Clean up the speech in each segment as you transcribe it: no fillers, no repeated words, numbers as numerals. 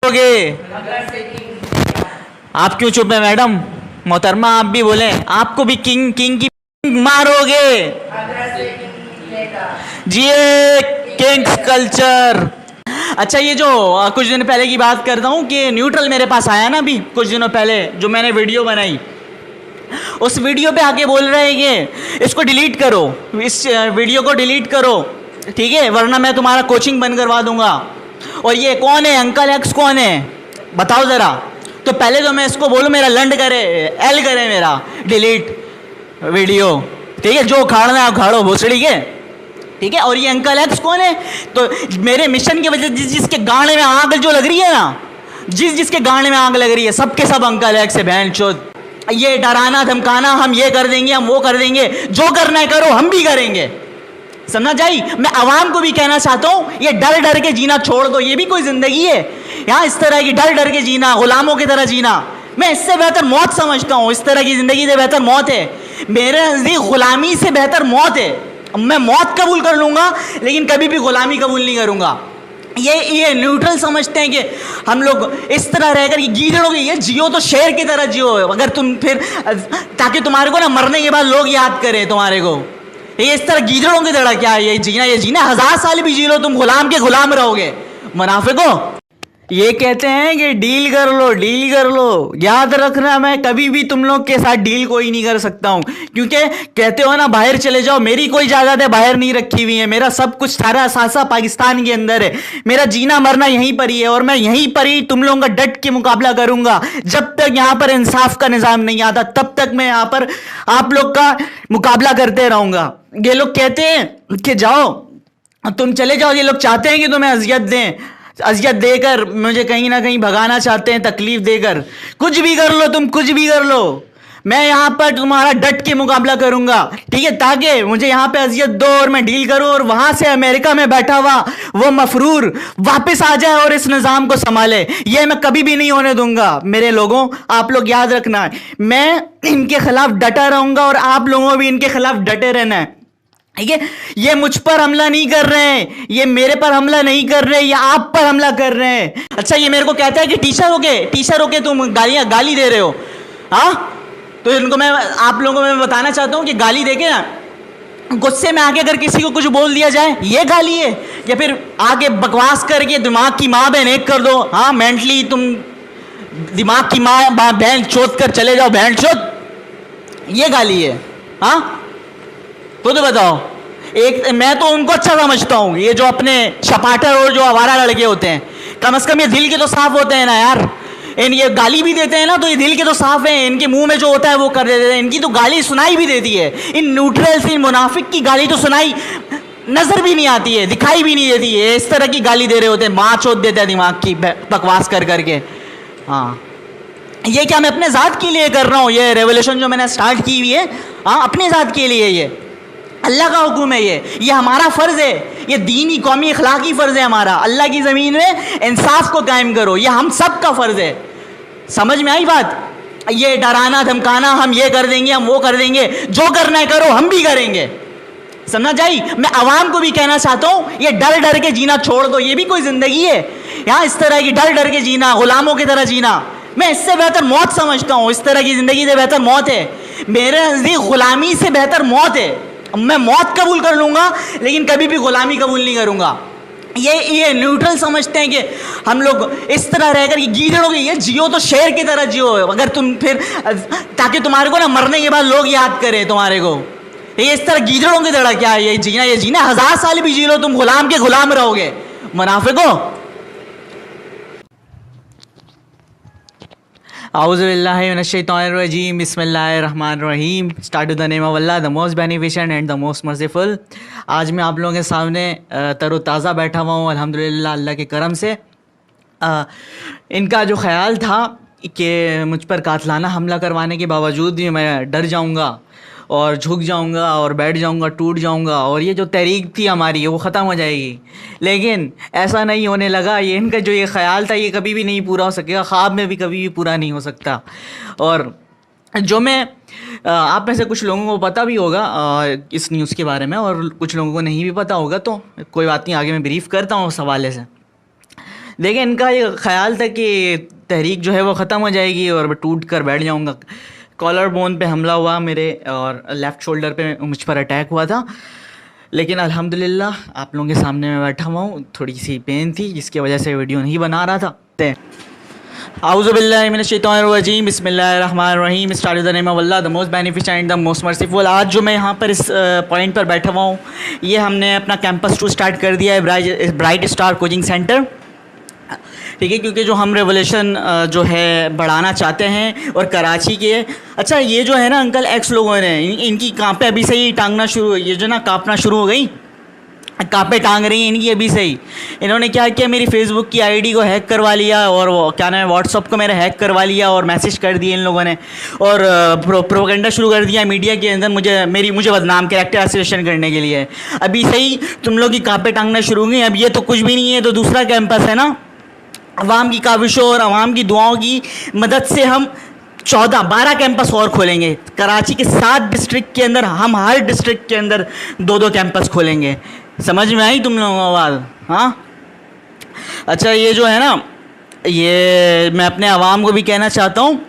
मारोगे? आप क्यों चुप है मैडम? मोहतरमा आप भी बोले, आपको भी किंग किंग की मारोगे? जी किंग्स कल्चर। अच्छा ये जो कुछ दिन पहले की बात करता हूँ कि न्यूट्रल मेरे पास आया ना अभी कुछ दिनों पहले, जो मैंने वीडियो बनाई, उस वीडियो पे आके बोल रहे हैं कि इसको डिलीट करो, इस वीडियो को डिलीट करो, ठीक है, वरना मैं तुम्हारा कोचिंग बंद करवा दूंगा। और ये कौन है अंकल एक्स, कौन है बताओ ज़रा। तो पहले तो मैं इसको बोलूँ मेरा लंड करे, एल करे मेरा, डिलीट वीडियो, ठीक है, जो उखाड़ना है उखाड़ो भोसड़ी के, ठीक है। और ये अंकल एक्स कौन है? तो मेरे मिशन की वजह से जिसके गाने में आग जो लग रही है ना, जिसके गाने में आग लग रही है, सबके सब अंकल एक्स है बहन चोद। ये डराना धमकाना, हम ये कर देंगे, हम वो कर देंगे, जो करना है करो, हम भी करेंगे, समझा जाई। मैं आवाम को भी कहना चाहता हूँ, ये डर डर के जीना छोड़ दो, ये भी कोई जिंदगी है यहाँ? इस तरह की डर डर के जीना, गुलामों की तरह जीना, मैं इससे बेहतर मौत समझता हूँ। इस तरह की जिंदगी से बेहतर मौत है, मेरे नज़दीक गुलामी से बेहतर मौत है। मैं मौत कबूल कर लूँगा लेकिन कभी भी गुलामी कबूल नहीं करूँगा। ये न्यूट्रल समझते हैं कि हम लोग इस तरह रहकर कि गीदड़ों के, ये जियो तो शेर की तरह जियो, अगर तुम फिर, ताकि तुम्हारे को ना मरने के बाद लोग याद करें तुम्हारे को। ये इस तरह गीदड़ों की तरह क्या है ये जीना 1000 साल भी जी लो, तुम गुलाम के गुलाम रहोगे मुनाफिको। ये कहते हैं कि डील कर लो, डील कर लो। याद रखना मैं कभी भी तुम लोग के साथ डील कोई नहीं कर सकता हूं, क्योंकि कहते हो ना बाहर चले जाओ, मेरी कोई जायदादें बाहर नहीं रखी हुई है, मेरा सब कुछ सारा सासा पाकिस्तान के अंदर है, मेरा जीना मरना यहीं पर ही है, और मैं यहीं पर ही तुम लोगों का डट के मुकाबला करूंगा। जब तक यहाँ पर इंसाफ का निज़ाम नहीं आता तब तक मैं यहाँ पर आप लोग का मुकाबला करते रहूंगा। ये लोग कहते हैं कि जाओ तुम चले जाओ, ये लोग चाहते हैं कि तुम्हें अजियत दें, अजियत देकर मुझे कहीं ना कहीं भगाना चाहते हैं, तकलीफ देकर। कुछ भी कर लो तुम, कुछ भी कर लो, मैं यहाँ पर तुम्हारा डट के मुकाबला करूंगा, ठीक है, ताकि मुझे यहाँ पे अजियत दो और मैं डील करूं, और वहां से अमेरिका में बैठा हुआ वो मफरूर वापस आ जाए और इस निज़ाम को संभाले। ये मैं कभी भी नहीं होने दूंगा मेरे लोगों। आप लोग याद रखना, मैं इनके खिलाफ डटा रहूंगा और आप लोगों भी इनके खिलाफ डटे रहना है, ठीक है। ये मुझ पर हमला नहीं कर रहे हैं, ये मेरे पर हमला नहीं कर रहे हैं, ये आप पर हमला कर रहे हैं। अच्छा ये मेरे को कहता है कि टीचर होके तुम गाली दे रहे हो, हाँ? तो इनको मैं, आप लोगों को मैं बताना चाहता हूँ कि गाली देके ना, गुस्से में आके अगर किसी को कुछ बोल दिया जाए ये गाली है, या फिर आगे बकवास करके दिमाग की माँ बहन एक कर दो, हाँ मेंटली तुम दिमाग की माँ बहन चोद कर चले जाओ, बहन चोद, ये गाली है, हाँ? तो बताओ, एक मैं तो उनको अच्छा समझता हूँ, ये जो अपने छपाटर और जो आवारा लड़के होते हैं, कम से कम ये दिल के तो साफ होते हैं ना यार। ये गाली भी देते हैं ना तो ये दिल के तो साफ हैं, इनके मुंह में जो होता है वो कर देते हैं, इनकी तो गाली सुनाई भी देती है। इन न्यूट्रल्स, इन मुनाफिक की गाली तो सुनाई नजर भी नहीं आती है, दिखाई भी नहीं देती है। इस तरह की गाली दे रहे होते हैं, माँ चोद देते हैं दिमाग की बकवास कर करके। हाँ ये क्या मैं अपने ज़ात के लिए कर रहा हूँ? ये रेवोल्यूशन जो मैंने स्टार्ट की हुई है, हाँ अपने ज़ात के लिए, ये अल्लाह का हुक्म है, ये हमारा फ़र्ज़ है, ये दीनी कौमी अखलाकी फ़र्ज़ है हमारा। अल्लाह की ज़मीन में इंसाफ को कायम करो, ये हम सब का फ़र्ज़ है। समझ में आई बात? ये डराना धमकाना, हम ये कर देंगे, हम वो कर देंगे, जो करना है करो, हम भी करेंगे, समझा जाई। मैं आवाम को भी कहना चाहता हूँ, ये डर डर के जीना छोड़ दो, ये भी कोई ज़िंदगी है यहाँ? इस तरह की डर डर के जीना, गुलामों की तरह जीना, मैं इससे बेहतर मौत समझता हूँ। इस तरह की ज़िंदगी से बेहतर मौत है, मेरे नज़दीक गुलामी से बेहतर मौत है। मैं मौत कबूल कर लूँगा लेकिन कभी भी गुलामी कबूल नहीं करूँगा। ये न्यूट्रल समझते हैं कि हम लोग इस तरह रहकर कि गीदड़ों के, ये जियो तो शेर की तरह जियो, अगर तुम फिर, ताकि तुम्हारे को ना मरने के बाद लोग याद करें तुम्हारे को। ये इस तरह गीदड़ों की तरह क्या है ये जीना 1000 साल भी जी लो, तुम गुलाम के गुलाम रहोगे मुनाफिको। औज़ुबिल्लाहि मिनश्शैतानिर्रजीम, बिस्मिल्लाहिर्रहमानिर्रहीम। Start with the name of Allah, the most beneficent and the most merciful. आज मैं आप लोगों के सामने तरोताज़ा बैठा हुआ हूँ अल्हम्दुलिल्लाह, अल्लाह के करम से। इनका जो ख्याल था कि मुझ पर कातलाना हमला करवाने के बावजूद भी मैं डर जाऊँगा और झुक जाऊंगा और बैठ जाऊंगा, टूट जाऊंगा, और ये जो तहरीक थी हमारी वो ख़त्म हो जाएगी। लेकिन ऐसा नहीं होने लगा। ये इनका जो ये ख्याल था ये कभी भी नहीं पूरा हो सकेगा, ख्वाब में भी कभी भी पूरा नहीं हो सकता। और जो मैं, आप में से कुछ लोगों को पता भी होगा इस न्यूज़ के बारे में, और कुछ लोगों को नहीं भी पता होगा, तो कोई बात नहीं, आगे मैं ब्रीफ़ करता हूँ उस हवाले से। देखिए इनका ये ख्याल था कि तहरीक जो है वो ख़त्म हो जाएगी और मैं टूट कर बैठ जाऊँगा। कॉलर बोन पे हमला हुआ मेरे और लेफ़्ट शोल्डर पे मुझ पर अटैक हुआ था, लेकिन अल्हम्दुलिल्लाह आप लोगों के सामने मैं बैठा हुआ हूँ। थोड़ी सी पेन थी जिसकी वजह से वीडियो नहीं बना रहा था। आऊज़ु बिल्लाहि मिनश शैतानिर रजीम, बिस्मिल्लाहिर्रहमानिर रहीम, start the name of Allah the most beneficent and the most merciful. आज जो मैं यहाँ पर इस पॉइंट पर बैठा हुआ हूँ, ये हमने अपना कैंपस 2 स्टार्ट कर दिया है, ब्राइट स्टार कोचिंग सेंटर। ठीक है, क्योंकि जो हम रेवोल्यूशन जो है बढ़ाना चाहते हैं और कराची के। अच्छा ये जो है ना अंकल एक्स लोगों ने इनकी कांपे अभी से ही टांगना शुरू, ये जो ना कांपना शुरू हो गई, कांपे टांग रही हैं इनकी अभी से ही। इन्होंने क्या किया, मेरी फेसबुक की आईडी को हैक करवा लिया और वो क्या नाम है व्हाट्सअप को मेरा हैक करवा लिया और मैसेज कर दिए इन लोगों ने और प्रोपेगेंडा शुरू कर दिया मीडिया के अंदर मुझे बदनाम कैरेक्टर एसोसिएशन करने के लिए। अभी से ही तुम लोग की कांपे टांगना शुरू हो गई। अब ये तो कुछ भी नहीं है, तो दूसरा कैंपस है ना, अवाम की काविशों और अवाम की दुआओं की मदद से हम 12 कैंपस और खोलेंगे। कराची के 7 डिस्ट्रिक्ट के अंदर हम हर डिस्ट्रिक्ट के अंदर 2-2 कैंपस खोलेंगे। समझ में आई तुम लोगों को बात? हाँ। अच्छा ये जो है ना, ये मैं अपने अवाम को भी कहना चाहता हूँ।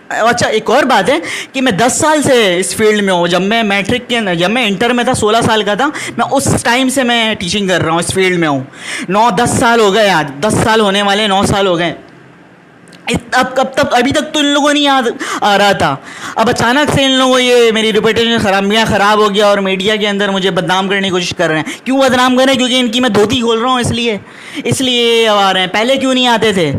अच्छा एक और बात है कि मैं 10 साल से इस फील्ड में हूँ। जब मैं मैट्रिक के जब मैं इंटर में था, 16 साल का था मैं, उस टाइम से मैं टीचिंग कर रहा हूँ, इस फील्ड में हूँ। 9-10 साल हो गए, आज 10 साल होने वाले, 9 साल हो गए। अब कब तक, अभी तक तो इन लोगों नहीं याद आ रहा था। अब अचानक से इन लोगों ये मेरी रेपुटेशन ख़राब हो गया और मीडिया के अंदर मुझे बदनाम करने की कोशिश कर रहे हैं। क्यों बदनाम कर रहे हैं? क्योंकि इनकी मैं धोती खोल रहा हूँ, इसलिए अब आ रहे हैं। पहले क्यों नहीं आते थे?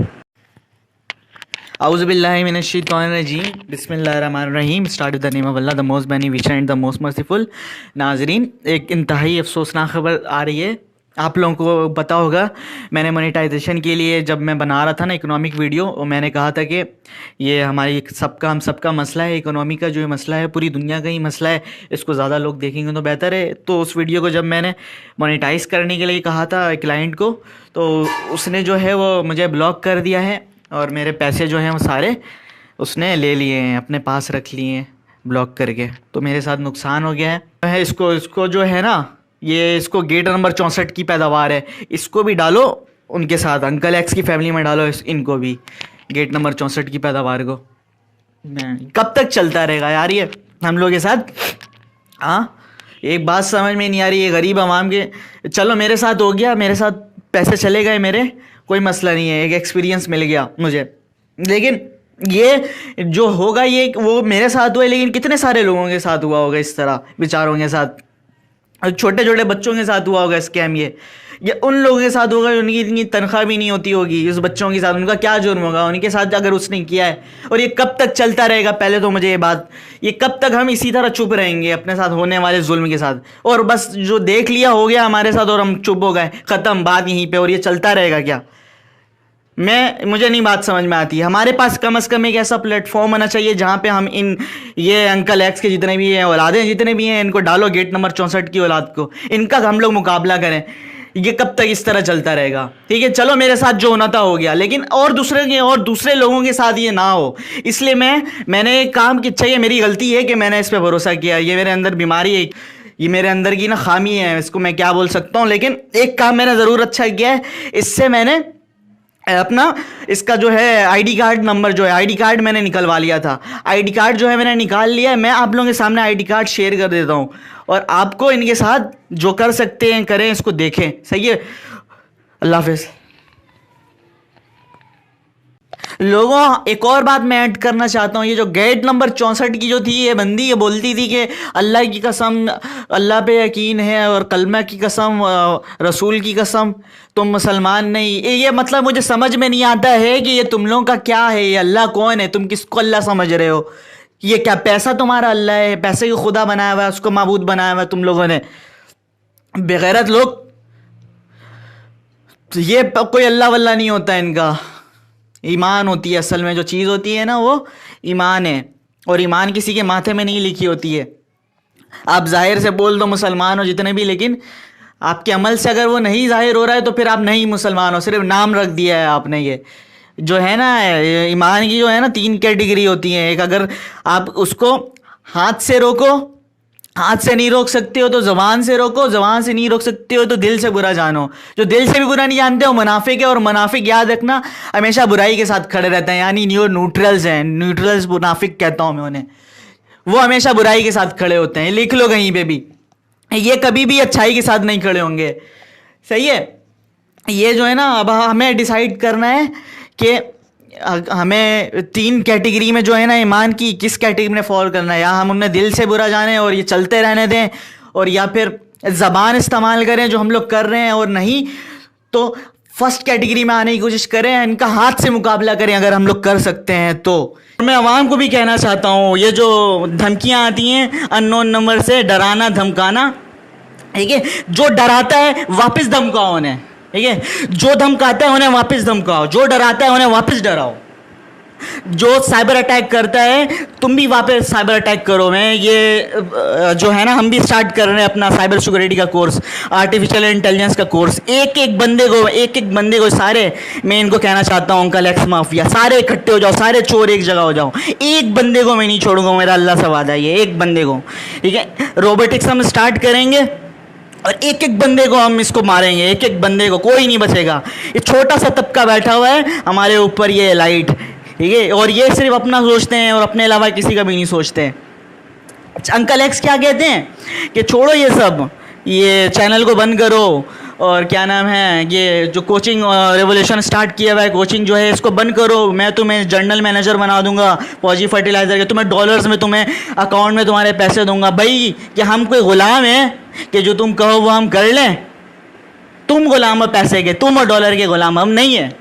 आऊज़ु बिल्लाहि मिनश शैतानिर रजीम, बिस्मिल्लाहिर्रहमानिर रहीम, start with the name of Allah the most beneficent and the most merciful. नाज़रीन, एक इंतहाई अफसोसनाक खबर आ रही है। आप लोगों को पता होगा, मैंने मोनेटाइजेशन के लिए जब मैं बना रहा था ना इकोनॉमिक वीडियो, और मैंने कहा था कि ये हमारी हम सबका मसला है। इकोनॉमी का जो मसला है पूरी दुनिया का ही मसला है, इसको ज़्यादा लोग देखेंगे तो बेहतर है। तो उस वीडियो को जब मैंने मोनेटाइज करने के लिए कहा था क्लाइंट को, तो उसने जो है वो मुझे ब्लॉक कर दिया है और मेरे पैसे जो हैं वो सारे उसने ले लिए हैं, अपने पास रख लिए हैं ब्लॉक करके। तो मेरे साथ नुकसान हो गया है। इसको जो है ना, ये इसको गेट नंबर 64 की पैदावार है, इसको भी डालो उनके साथ, अंकल एक्स की फैमिली में डालो इनको भी, गेट नंबर 64 की पैदावार को। कब तक चलता रहेगा यार ये हम लोग के साथ? हाँ, एक बात समझ में नहीं आ रही है गरीब आवाम के। चलो मेरे साथ हो गया, मेरे साथ पैसे चले गए मेरे, कोई मसला नहीं है, एक एक्सपीरियंस मिल गया मुझे। लेकिन ये जो होगा ये वो मेरे साथ हुआ है, लेकिन कितने सारे लोगों के साथ हुआ होगा इस तरह, बेचारों के साथ, छोटे छोटे बच्चों के साथ हुआ होगा स्कैम। ये उन लोगों के साथ होगा उनकी इतनी तनख्वाह भी नहीं होती होगी। उस बच्चों के साथ उनका क्या जुर्म होगा उनके साथ अगर उसने किया है? और ये कब तक चलता रहेगा? पहले तो मुझे ये कब तक हम इसी तरह चुप रहेंगे अपने साथ होने वाले जुल्म के साथ? और बस जो देख लिया हो गया हमारे साथ और हम चुप हो गए, ख़त्म बात यहीं पर। और ये चलता रहेगा क्या? मुझे नहीं बात समझ में आती। हमारे पास कम से कम एक ऐसा प्लेटफॉर्म होना चाहिए जहाँ पे हम ये अंकल एक्स के जितने भी हैं औलादें जितने भी हैं, इनको डालो गेट नंबर 64 की औलाद को, इनका हम लोग मुकाबला करें। ये कब तक इस तरह चलता रहेगा? ठीक है, चलो मेरे साथ जो होना था हो गया, लेकिन और दूसरे लोगों के साथ ये ना हो। इसलिए मैंने एक काम किया, ये मेरी गलती है कि मैंने इस पर भरोसा किया। ये मेरे अंदर बीमारी है, ये मेरे अंदर की ना खामी है, इसको मैं क्या बोल सकता हूँ। लेकिन एक काम मैंने ज़रूर अच्छा किया है, इससे मैंने अपना इसका जो है आईडी कार्ड नंबर जो है, आईडी कार्ड मैंने निकलवा लिया था। आईडी कार्ड जो है मैंने निकाल लिया है। मैं आप लोगों के सामने आईडी कार्ड शेयर कर देता हूँ और आपको इनके साथ जो कर सकते हैं करें, इसको देखें। सही है, अल्लाह हाफ़िज़। लोगों, एक और बात मैं ऐड करना चाहता हूँ। ये जो गेट नंबर 64 की जो थी, ये बंदी ये बोलती थी कि अल्लाह की कसम, अल्लाह पे यकीन है और कलमा की कसम, रसूल की कसम, तुम मुसलमान नहीं। ये मतलब मुझे समझ में नहीं आता है कि ये तुम लोगों का क्या है, ये अल्लाह कौन है? तुम किसको अल्लाह समझ रहे हो? ये क्या पैसा तुम्हारा अल्लाह है? पैसे को खुदा बनाया हुआ है, उसको माबूद बनाया हुआ है तुम लोगों ने, बेगैरत लोग। ये कोई अल्लाह वल्लाह नहीं होता इनका, ईमान होती है असल में। जो चीज़ होती है ना वो ईमान है, और ईमान किसी के माथे में नहीं लिखी होती है। आप जाहिर से बोल दो मुसलमान हो जितने भी, लेकिन आपके अमल से अगर वो नहीं जाहिर हो रहा है तो फिर आप नहीं मुसलमान हो, सिर्फ नाम रख दिया है आपने। ये जो है ना ईमान की जो है ना 3 कैटेगरी होती हैं। एक, अगर आप उसको हाथ से रोको, हाथ से नहीं रोक सकते हो तो जबान से रोको, जबान से नहीं रोक सकते हो तो दिल से बुरा जानो। जो दिल से भी बुरा नहीं जानते हो मुनाफिक है, और मुनाफिक याद रखना हमेशा बुराई के साथ खड़े रहते हैं, यानी न्यूट्रल्स हैं, न्यूट्रल्स मुनाफिक कहता हूं मैं उन्हें। वो हमेशा बुराई के साथ खड़े होते हैं, लिख लो कहीं पे भी, ये कभी भी अच्छाई के साथ नहीं खड़े होंगे। सही है। ये जो है ना, अब हमें डिसाइड करना है कि हमें 3 कैटेगरी में जो है ना ईमान की किस कैटेगरी में फॉल करना है। या हम उन्हें दिल से बुरा जाने और ये चलते रहने दें, और या फिर ज़बान इस्तेमाल करें जो हम लोग कर रहे हैं, और नहीं तो फर्स्ट कैटेगरी में आने की कोशिश करें, इनका हाथ से मुकाबला करें अगर हम लोग कर सकते हैं तो। मैं आवाम को भी कहना चाहता हूँ, ये जो धमकियाँ आती हैं अननोन नंबर से, डराना धमकाना, ठीक है, जो डराता है वापस धमकाओ उन्हें, ठीक है, जो धमकाता है उन्हें वापस धमकाओ, जो डराता है उन्हें वापस डराओ, जो साइबर अटैक करता है तुम भी वापस साइबर अटैक करो। मैं ये जो है ना, हम भी स्टार्ट कर रहे हैं अपना साइबर सिक्योरिटी का कोर्स, आर्टिफिशियल इंटेलिजेंस का कोर्स। एक एक बंदे को सारे, मैं इनको कहना चाहता हूँ अंकल एक्स माफिया, सारे इकट्ठे हो जाओ, सारे चोर एक जगह हो जाओ, एक बंदे को मैं नहीं छोड़ूंगा, मेरा अल्लाह से वादा है, ये एक बंदे को, ठीक है। रोबोटिक्स हम स्टार्ट करेंगे और एक एक बंदे को हम इसको मारेंगे, एक एक बंदे को, कोई नहीं बचेगा। ये छोटा सा तबका बैठा हुआ है हमारे ऊपर, ये लाइट, ठीक है, और ये सिर्फ अपना सोचते हैं और अपने अलावा किसी का भी नहीं सोचते हैं। अंकल एक्स क्या कहते हैं कि छोड़ो ये सब, ये चैनल को बंद करो, और क्या नाम है, ये जो कोचिंग रेवोल्यूशन स्टार्ट किया हुआ है, कोचिंग जो है इसको बंद करो, मैं तुम्हें जनरल मैनेजर बना दूंगा फौजी फर्टिलाइज़र के, तुम्हें डॉलर्स में, तुम्हें अकाउंट में तुम्हारे पैसे दूंगा। भाई कि हम कोई गुलाम है कि जो तुम कहो वो हम कर लें? तुम गुलाम हो पैसे के, तुम और डॉलर के गुलाम, हम नहीं है।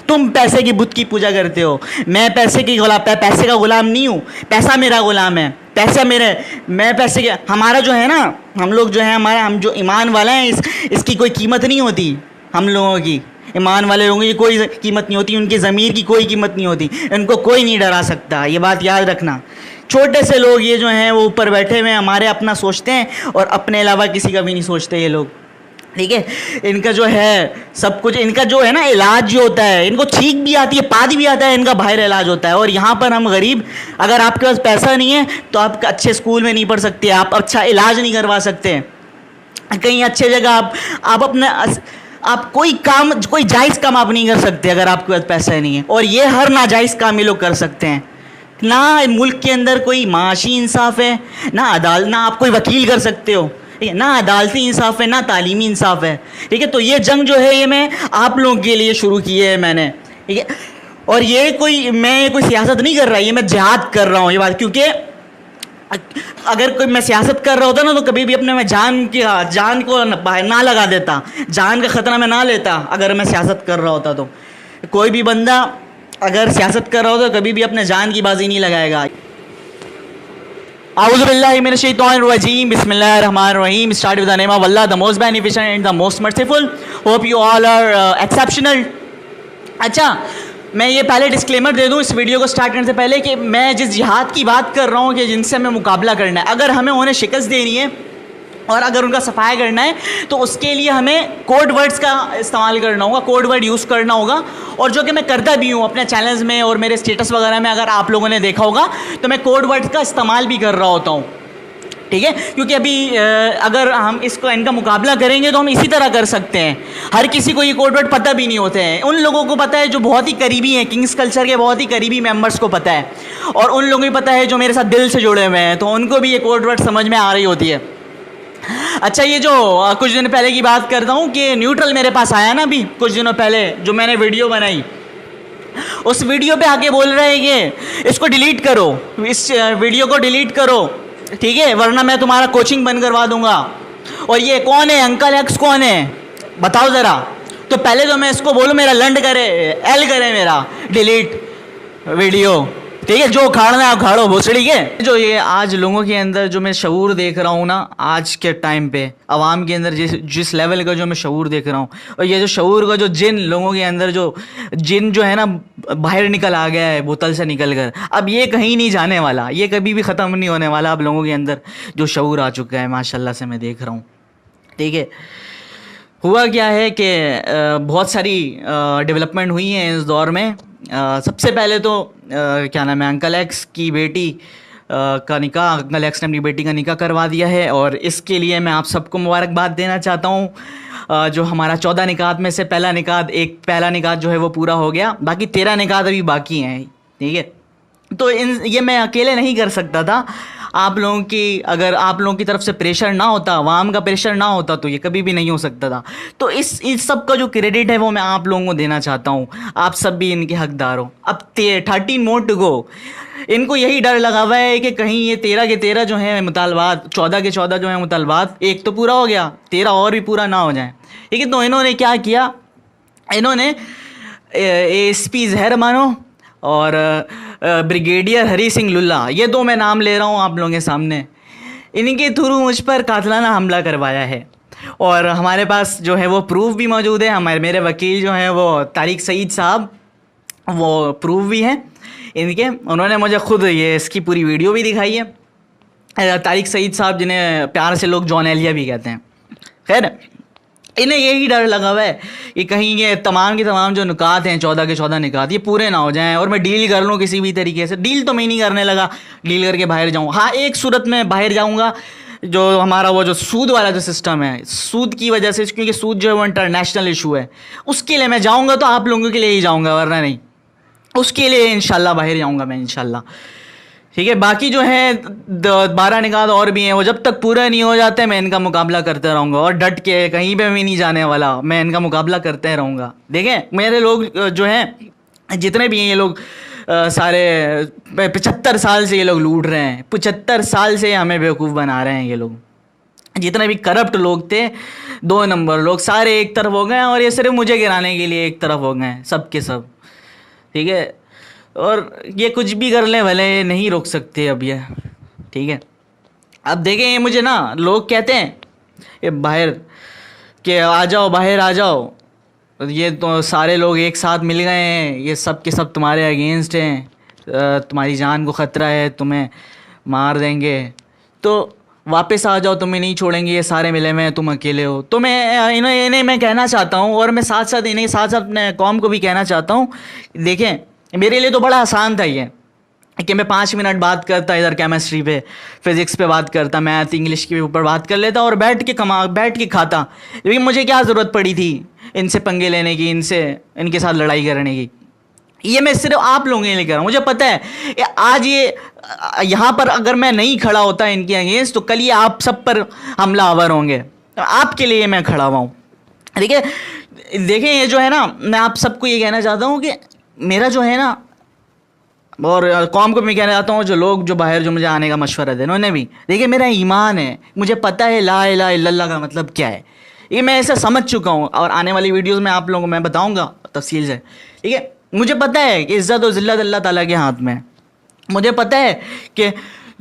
तुम पैसे की बुत की पूजा करते हो, मैं पैसे की गुलाम, पैसे का गुलाम नहीं हूँ, पैसा मेरा गुलाम है, पैसा मेरे, मैं पैसे के, हमारा जो है ना, हम लोग जो है, हमारा, हम जो ईमान वाला है, इसकी कोई कीमत नहीं होती। हम लोगों की, ईमान वाले लोगों की कोई कीमत नहीं होती, उनकी ज़मीर की कोई कीमत नहीं होती, इनको कोई नहीं डरा सकता, ये बात याद रखना। छोटे से लोग ये जो हैं वो ऊपर बैठे हुए हैं, हमारे अपना सोचते हैं और अपने अलावा किसी का भी नहीं सोचते ये लोग, ठीक है। इनका जो है सब कुछ, इनका जो है ना इलाज जो होता है, इनको छींक भी आती है, पाद भी आता है, इनका बाहर इलाज होता है। और यहाँ पर हम गरीब, अगर आपके पास पैसा नहीं है तो आप अच्छे स्कूल में नहीं पढ़ सकते, आप अच्छा इलाज नहीं करवा सकते, कहीं अच्छे जगह आप अपने, आप कोई काम, कोई जायज़ काम आप नहीं कर सकते अगर आपके पास पैसा नहीं है। और ये हर नाजायज़ काम ये लोग कर सकते हैं। ना मुल्क के अंदर कोई माशी इंसाफ है, ना अदालत, ना आप कोई वकील कर सकते हो, ठीक है, ना अदालती इंसाफ है, ना तालीमी इंसाफ है, ठीक है। तो ये जंग जो है ये मैं आप लोगों के लिए शुरू की है मैंने, ठीक है। और ये कोई, मैं कोई सियासत नहीं कर रहा, ये मैं जिहाद कर रहा हूँ, ये बात, क्योंकि अगर कोई मैं सियासत कर रहा होता ना तो कभी भी अपने मैं जान को बाहर ना लगा देता, जान का ख़तरा मैं ना लेता। अगर मैं सियासत कर रहा होता तो कोई भी बंदा अगर सियासत कर रहा होता तो कभी भी अपने जान की बाजी नहीं लगाएगा। A'udhu billahi minash shaitanir rajim. Bismillahir rahmanir rahim. Start with the name of Allah, the most beneficent and the most merciful. Hope you all are exceptional. अच्छा, मैं ये पहले डिस्क्लेमर दे दूं इस वीडियो को स्टार्ट करने से पहले कि मैं जिस जिहाद की बात कर रहा हूँ कि जिनसे हमें मुकाबला करना है, अगर हमें उन्हें शिकस्त देनी है और अगर उनका सफाया करना है तो उसके लिए हमें कोड वर्ड्स का इस्तेमाल करना होगा, कोड वर्ड यूज़ करना होगा। और जो कि मैं करता भी हूँ अपने चैनल्स में और मेरे स्टेटस वगैरह में, अगर आप लोगों ने देखा होगा तो मैं कोड वर्ड्स का इस्तेमाल भी कर रहा होता हूँ, ठीक है। क्योंकि अभी अगर हम इसको, इनका मुकाबला करेंगे तो हम इसी तरह कर सकते हैं। हर किसी को ये कोड वर्ड पता भी नहीं होते हैं, उन लोगों को पता है जो बहुत ही करीबी हैं, किंग्स कल्चर के बहुत ही करीबी मेंबर्स को पता है, और उन लोगों को पता है जो मेरे साथ दिल से जुड़े हुए हैं, तो उनको भी ये कोड वर्ड समझ में आ रही होती है। अच्छा, ये जो कुछ दिन पहले की बात करता हूँ कि न्यूट्रल मेरे पास आया ना अभी कुछ दिनों पहले, जो मैंने वीडियो बनाई, उस वीडियो पे आके बोल रहे हैं कि इसको डिलीट करो, इस वीडियो को डिलीट करो, ठीक है, वरना मैं तुम्हारा कोचिंग बंद करवा दूंगा। और ये कौन है, अंकल एक्स कौन है, बताओ ज़रा। तो पहले तो मैं इसको बोलूँ मेरा लंड करे, एल करे मेरा, डिलीट वीडियो, ठीक है, जो उखाड़ना है उखाड़ो भोसड़ी के। जो ये आज लोगों के अंदर जो मैं शऊर देख रहा हूँ ना, आज के टाइम पे आवाम के अंदर जिस लेवल का जो मैं शऊर देख रहा हूँ, और ये जो शऊर का जो जिन लोगों के अंदर जो जिन जो है ना बाहर निकल आ गया है बोतल से निकल कर, अब ये कहीं नहीं जाने वाला, ये कभी भी ख़त्म नहीं होने वाला। अब लोगों के अंदर जो शऊर आ चुका है माशाल्लाह से मैं देख रहा हूँ, ठीक है। हुआ क्या है कि बहुत सारी डेवलपमेंट हुई हैं इस दौर में। सबसे पहले तो क्या नाम है, अंकल एक्स की बेटी का निकाह, अंकल एक्स ने अपनी बेटी का निकाह करवा दिया है और इसके लिए मैं आप सबको मुबारकबाद देना चाहता हूँ। जो हमारा 14 निकाह में से पहला निकाह जो है वो पूरा हो गया, बाकी 13 निकाह अभी बाकी हैं, ठीक है। तो ये मैं अकेले नहीं कर सकता था। अगर आप लोगों की तरफ से प्रेशर ना होता, आवाम का प्रेशर ना होता, तो ये कभी भी नहीं हो सकता था। तो इस सब का जो क्रेडिट है वो मैं आप लोगों को देना चाहता हूँ। आप सब भी इनके हकदार हो। अब 13 मोर टू गो। इनको यही डर लगा हुआ है कि कहीं ये 13 के 13 जो हैं मुतालबात, 14 के 14 जो हैं मुतालबात, एक तो पूरा हो गया, 13 और भी पूरा ना हो जाए, ठीक है। तो इन्होंने क्या किया, इन्होंने एएसपी जहर मानो और ब्रिगेडियर हरी सिंह लुल्ला, ये दो मैं नाम ले रहा हूँ आप लोगों के सामने, इनके थ्रू मुझ पर कातलाना हमला करवाया है। और हमारे पास जो है वो प्रूफ भी मौजूद है। मेरे वकील जो हैं वो तारिक सईद साहब, वो प्रूफ भी हैं इनके। उन्होंने मुझे खुद ये इसकी पूरी वीडियो भी दिखाई है। तारिक सईद साहब, जिन्हें प्यार से लोग जॉन एलिया भी कहते हैं। खैर, इन्हें यही डर लगा हुआ है कि कहीं ये तमाम के तमाम जो निकात हैं, 14 के 14 निकात, ये पूरे ना हो जाएं और मैं डील कर लूँ किसी भी तरीके से। डील तो मैं नहीं करने लगा, डील करके बाहर जाऊँ। हाँ, एक सूरत में बाहर जाऊँगा, जो हमारा वो जो सूद वाला जो सिस्टम है, सूद की वजह से, क्योंकि सूद जो है वो इंटरनेशनल इशू है, उसके लिए मैं जाऊँगा तो आप लोगों के लिए ही जाऊँगा, वरना नहीं। उसके लिए इंशाल्लाह बाहर जाऊँगा मैं, इंशाल्लाह, ठीक है। बाकी जो है 12 निकात और भी हैं, वो जब तक पूरा नहीं हो जाते मैं इनका मुकाबला करते रहूँगा और डट के कहीं पे भी नहीं जाने वाला, मैं इनका मुकाबला करते रहूँगा। देखें, मेरे लोग जो हैं, जितने भी हैं ये लोग, सारे 75 साल से ये लोग लूट रहे हैं, 75 साल से हमें बेवकूफ़ बना रहे हैं ये लोग। जितने भी करप्ट लोग थे, 2 नंबर लोग, सारे एक तरफ हो गए और ये सिर्फ मुझे गिराने के लिए एक तरफ हो गए, सब के सब, ठीक है। और ये कुछ भी कर लें भले, नहीं रोक सकते अब ये, ठीक है। अब देखें, ये मुझे ना लोग कहते हैं ये बाहर के आ जाओ, बाहर आ जाओ, ये तो सारे लोग एक साथ मिल गए हैं, ये सब के सब तुम्हारे अगेंस्ट हैं, तुम्हारी जान को ख़तरा है, तुम्हें मार देंगे, तो वापस आ जाओ, तुम्हें नहीं छोड़ेंगे, ये सारे मिले हुए हैं, तुम अकेले हो। तो मैं इन्हें मैं कहना चाहता हूँ, और मैं साथ साथ इन्हें साथ साथ अपने कौम को भी कहना चाहता हूँ। देखें, मेरे लिए तो बड़ा आसान था ये कि मैं 5 मिनट बात करता, इधर केमिस्ट्री पे, फिज़िक्स पे बात करता, मैथ इंग्लिश के ऊपर बात कर लेता और बैठ के खाता। लेकिन मुझे क्या ज़रूरत पड़ी थी इनसे पंगे लेने की, इनके साथ लड़ाई करने की। ये मैं सिर्फ आप लोगों के लिए कर रहा हूँ। मुझे पता है आज ये यहाँ पर अगर मैं नहीं खड़ा होता इनके अगेंस्ट, तो कल ये आप सब पर हमलावर होंगे। तो आपके लिए मैं खड़ा हुआ हूँ, ठीक है। देखें, ये जो है ना, मैं आप सबको ये कहना चाहता हूँ कि मेरा जो है ना, और कौम को मैं कहना चाहता हूँ, जो लोग जो बाहर जो मुझे आने का मशवरा दे, उन्होंने भी, देखिए, मेरा ईमान है, मुझे पता है ला इलाहा इल्लल्लाह का मतलब क्या है, ये मैं ऐसा समझ चुका हूँ। और आने वाली वीडियोस में आप लोगों को मैं बताऊँगा तफसील से, ठीक है। मुझे पता है कि इज़्ज़त और ज़िल्लत अल्लाह ताला के हाथ में है। मुझे पता है कि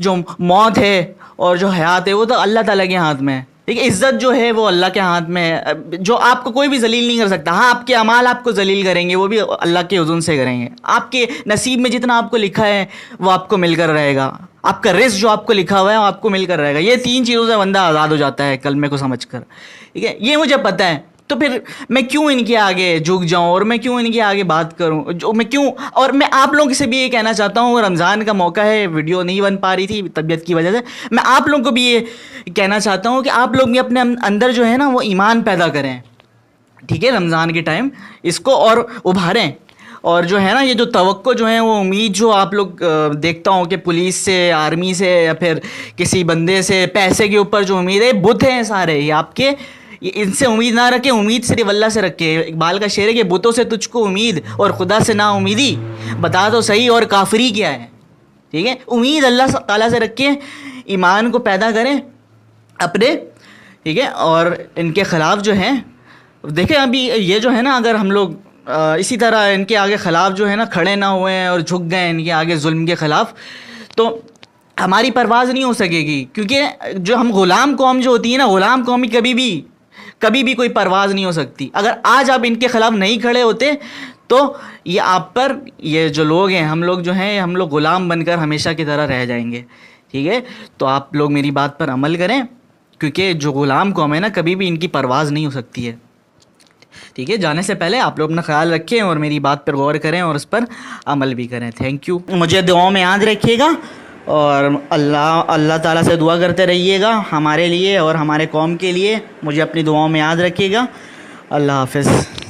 जो मौत है और जो हयात है वो तो अल्लाह ताला के हाथ में है, ठीक है। इज़्ज़त जो है वो अल्लाह के हाथ में है, जो आपको कोई भी जलील नहीं कर सकता। हाँ, आपके अमाल आपको जलील करेंगे, वो भी अल्लाह के हुज़ूर से करेंगे। आपके नसीब में जितना आपको लिखा है वो आपको मिलकर रहेगा, आपका रिस्क जो आपको लिखा हुआ है वो आपको मिलकर रहेगा। ये 3 चीज़ों से बंदा आज़ाद हो जाता है कलमे को समझ कर, ठीक है। ये मुझे पता है, तो फिर मैं क्यों इनके आगे झुक जाऊं और मैं क्यों इनके आगे बात करूं, जो मैं क्यों। और मैं आप लोगों से भी ये कहना चाहता हूं, रमज़ान का मौका है, वीडियो नहीं बन पा रही थी तबीयत की वजह से, मैं आप लोगों को भी ये कहना चाहता हूं कि आप लोग भी अपने अंदर जो है ना वो ईमान पैदा करें, ठीक है। रमज़ान के टाइम इसको और उभारें। और जो है ना, ये जो तवक्को जो है, वो उम्मीद जो आप लोग देखता हूँ कि पुलिस से, आर्मी से, या फिर किसी बंदे से पैसे के ऊपर जो उम्मीद है, बुत हैं सारे ये आपके, इनसे उम्मीद ना रखे, उम्मीद सिर्फ अल्लाह से रखे। इकबाल का शेर है कि बुतों से तुझको उम्मीद और खुदा से ना उम्मीदी, बता तो सही और काफरी क्या है, ठीक है। उम्मीद अल्लाह ताला से रखे, ईमान को पैदा करें अपने, ठीक है। और इनके ख़िलाफ़ जो है, देखें, अभी ये जो है ना, अगर हम लोग इसी तरह इनके आगे ख़िलाफ़ जो है ना खड़े ना हुए हैं और झुक गए इनके आगे जुल्म के ख़िलाफ़, तो हमारी परवाज़ नहीं हो सकेगी। क्योंकि जो हम ग़ुलाम कौम जो होती है ना, ग़ुलाम कौम कभी भी कोई परवाज़ नहीं हो सकती। अगर आज आप इनके ख़िलाफ़ नहीं खड़े होते तो ये आप पर, ये जो लोग हैं, हम लोग जो हैं, हम लोग ग़ुलाम बनकर हमेशा की तरह रह जाएंगे, ठीक है। तो आप लोग मेरी बात पर अमल करें, क्योंकि जो ग़ुलाम कौम है ना, कभी भी इनकी परवाज़ नहीं हो सकती है, ठीक है। जाने से पहले आप लोग अपना ख्याल रखें और मेरी बात पर गौर करें और उस पर अमल भी करें। Thank you. मुझे दुआओं में याद रखिएगा और अल्लाह ताला से दुआ करते रहिएगा हमारे लिए और हमारे कौम के लिए। मुझे अपनी दुआओं में याद रखिएगा। अल्लाह हाफ़िज़।